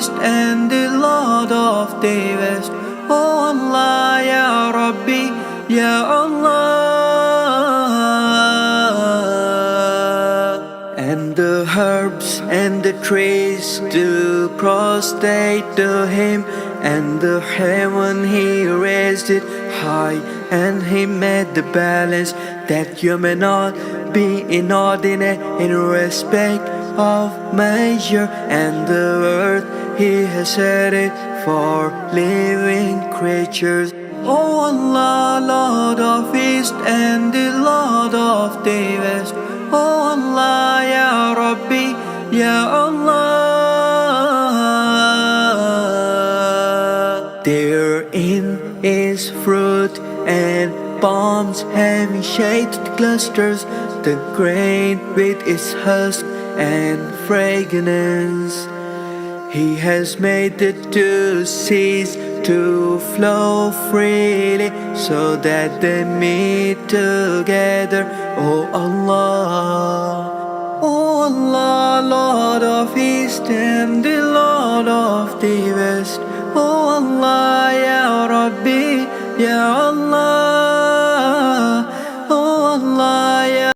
East and the Lord of the West. Oh Allah, Ya Rabbi, Ya Allah. And the herbs and the trees do prostrate to him, and the heaven he raised it high, and he made the balance that you may not be inordinate in respect of measure, and the earth he has set it for living creatures. Oh Allah, Lord of East and the Lord of the West. Oh Allah, Ya Rabbi, Ya Allah. Therein is fruit and palms having shaded clusters, the grain with its husk and fragrance. He has made the two seas to flow freely, so that they meet together. Oh Allah, oh Allah, Lord of East and the Lord of the West. Oh Allah, Ya Rabbi, Ya Allah.